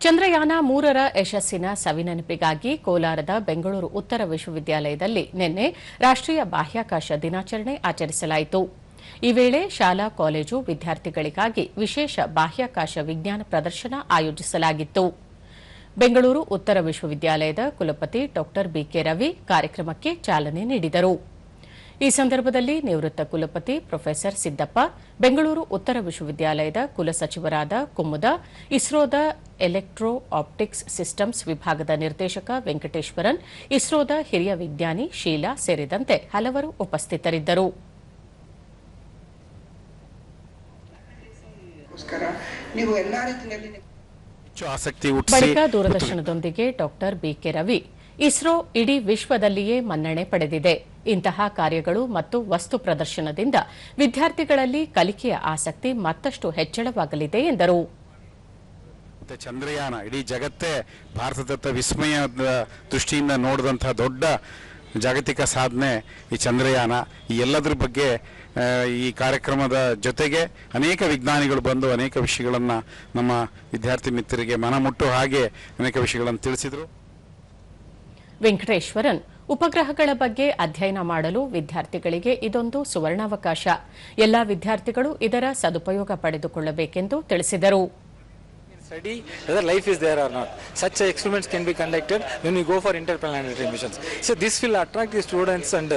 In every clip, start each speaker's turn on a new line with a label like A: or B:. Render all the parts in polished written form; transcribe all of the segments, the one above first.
A: ಚಂದ್ರಯಾನ 3ರ ಯಶಸ್ಸಿನ ಸವಿನೆನಪಿಗಾಗಿ ಕೋಲಾರದ ಬೆಂಗಳೂರು ಉತ್ತರ ವಿಶ್ವವಿದ್ಯಾಲಯದಲ್ಲಿ ನಿನ್ನೆ ರಾಷ್ಟ್ರೀಯ ಬಾಹ್ಯಾಕಾಶ ದಿನಾಚರಣೆ ಆಚರಿಸಲಾಯಿತು. ಈ ವೇಳೆ ಶಾಲಾ ಕಾಲೇಜು ವಿದ್ಯಾರ್ಥಿಗಳಿಗಾಗಿ ವಿಶೇಷ ಬಾಹ್ಯಾಕಾಶ ವಿಜ್ಞಾನ ಪ್ರದರ್ಶನ ಆಯೋಜಿಸಲಾಗಿತ್ತು. ಬೆಂಗಳೂರು ಉತ್ತರ ವಿಶ್ವವಿದ್ಯಾಲಯದ ಕುಲಪತಿ ಡಾ ಬಿಕೆ ರವಿ ಕಾರ್ಯಕ್ರಮಕ್ಕೆ ಚಾಲನೆ ನೀಡಿದರು. ಈ ಸಂದರ್ಭದಲ್ಲಿ ನಿವೃತ್ತ ಕುಲಪತಿ ಪ್ರೊಫೆಸರ್ ಸಿದ್ದಪ್ಪ, ಬೆಂಗಳೂರು ಉತ್ತರ ವಿಶ್ವವಿದ್ಯಾಲಯದ ಕುಲಸಚಿವರಾದ ಕುಮುದ, ಇಸ್ರೋದ ಎಲೆಕ್ಟ್ರೋ ಆಪ್ಟಿಕ್ಸ್ ಸಿಸ್ಟಮ್ಸ್ ವಿಭಾಗದ ನಿರ್ದೇಶಕ ವೆಂಕಟೇಶ್ವರನ್, ಇಸ್ರೋದ ಹಿರಿಯ ವಿಜ್ಞಾನಿ ಶೀಲಾ ಸೇರಿದಂತೆ ಹಲವರು ಉಪಸ್ಥಿತರಿದ್ದರು. ಬಳಿಕ ದೂರದರ್ಶನದೊಂದಿಗೆ ಡಾ ಬಿಕೆ ರವಿ, ಇಸ್ರೋ ಇಡೀ ವಿಶ್ವದಲ್ಲಿಯೇ ಮನ್ನಣೆ ಪಡೆದಿದೆ. ಇಂತಹ ಕಾರ್ಯಗಳು ಮತ್ತು ವಸ್ತು ಪ್ರದರ್ಶನದಿಂದ ವಿದ್ಯಾರ್ಥಿಗಳಲ್ಲಿ ಕಲಿಕೆಯ ಆಸಕ್ತಿ ಮತ್ತಷ್ಟು ಹೆಚ್ಚಳವಾಗಲಿದೆ ಎಂದರು.
B: ಚಂದ್ರಯಾನ ಇಡೀ ಜಗತ್ತೇ ಭಾರತದತ್ತ ವಿಸ್ಮಯದ ದೃಷ್ಟಿಯಿಂದ ನೋಡಿದಂತಹ ದೊಡ್ಡ ಜಾಗತಿಕ ಸಾಧನೆ ಈ ಚಂದ್ರಯಾನ. ಈ ಎಲ್ಲದರ ಬಗ್ಗೆ ಈ ಕಾರ್ಯಕ್ರಮದ ಜೊತೆಗೆ ಅನೇಕ ವಿಜ್ಞಾನಿಗಳು ಬಂದು ಅನೇಕ ವಿಷಯಗಳನ್ನು ನಮ್ಮ ವಿದ್ಯಾರ್ಥಿ ಮಿತ್ರರಿಗೆ ಮನಮುಟ್ಟುವ ಹಾಗೆ ಅನೇಕ ವಿಷಯಗಳನ್ನು ತಿಳಿಸಿದರು.
A: ವೆಂಕಟೇಶ್ವರನ್, ಉಪಗ್ರಹಗಳ ಬಗ್ಗೆ ಅಧ್ಯಯನ ಮಾಡಲು ವಿದ್ಯಾರ್ಥಿಗಳಿಗೆ ಇದೊಂದು ಸುವರ್ಣಾವಕಾಶ. ಎಲ್ಲಾ ವಿದ್ಯಾರ್ಥಿಗಳು ಇದರ ಸದುಪಯೋಗ ಪಡೆದುಕೊಳ್ಳಬೇಕೆಂದು ತಿಳಿಸಿದರು.
C: Study whether life is there or not. Such experiments can be conducted when we go for interplanetary missions. So this will attract the students and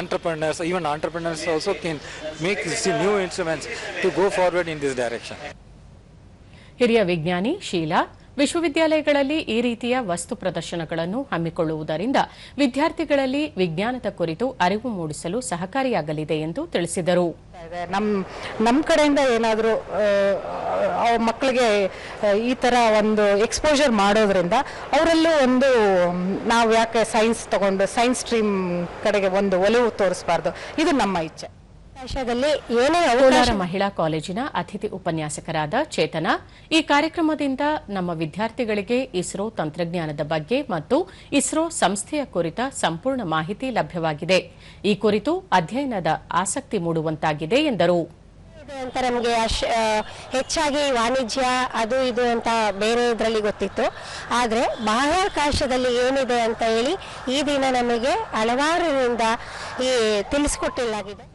C: entrepreneurs. Even entrepreneurs also can make new instruments to go forward in this direction.
A: ಹಿರಿಯ ವಿಜ್ಞಾನಿ ಶೀಲಾ, ವಿಶ್ವವಿದ್ಯಾಲಯಗಳಲ್ಲಿ ಈ ರೀತಿಯ ವಸ್ತು ಪ್ರದರ್ಶನಗಳನ್ನು ಹಮ್ಮಿಕೊಳ್ಳುವುದರಿಂದ ವಿದ್ಯಾರ್ಥಿಗಳಲ್ಲಿ ವಿಜ್ಞಾನದ ಕುರಿತು ಅರಿವು ಮೂಡಿಸಲು ಸಹಕಾರಿಯಾಗಲಿದೆ ಎಂದು ತಿಳಿಸಿದರು.
D: ನಮ್ಮ ಕಡೆಯಿಂದ ಏನಾದರೂ ಮಕ್ಕಳಿಗೆ ಈ ಥರ ಒಂದು ಎಕ್ಸ್ಪೋಜರ್ ಮಾಡೋದ್ರಿಂದ ಅವರಲ್ಲೂ ಒಂದು ನಾವು ಯಾಕೆ ಸೈನ್ಸ್ ತಗೊಂಡು ಸೈನ್ಸ್ ಸ್ಟ್ರೀಮ್ ಕಡೆಗೆ ಒಂದು ಒಲವು ತೋರಿಸಬಾರ್ದು, ಇದು ನಮ್ಮ ಇಚ್ಛೆ.
A: ಕೋಲಾರ ಮಹಿಳಾ ಕಾಲೇಜಿನ ಅತಿಥಿ ಉಪನ್ಯಾಸಕರಾದ ಚೇತನ, ಈ ಕಾರ್ಯಕ್ರಮದಿಂದ ನಮ್ಮ ವಿದ್ಯಾರ್ಥಿಗಳಿಗೆ ಇಸ್ರೋ ತಂತ್ರಜ್ಞಾನದ ಬಗ್ಗೆ ಮತ್ತು ಇಸ್ರೋ ಸಂಸ್ಥೆಯ ಕುರಿತ ಸಂಪೂರ್ಣ ಮಾಹಿತಿ ಲಭ್ಯವಾಗಿದೆ. ಈ ಕುರಿತು ಅಧ್ಯಯನದ ಆಸಕ್ತಿ ಮೂಡುವಂತಾಗಿದೆ ಎಂದರು.
E: ಅಂತ ನಮಗೆ ಹೆಚ್ಚಾಗಿ ವಾಣಿಜ್ಯ ಅದು ಇದು ಅಂತ ಬೇರೆ ಇದರಲ್ಲಿ ಗೊತ್ತಿತ್ತು. ಆದರೆ ಬಾಹ್ಯಾಕಾಶದಲ್ಲಿ ಏನಿದೆ ಅಂತ ಹೇಳಿ ಈ ದಿನ ನಮಗೆ ಹಲವಾರಿನಿಂದ ತಿಳಿಸಿಕೊಟ್ಟಿಲಾಗಿದೆ.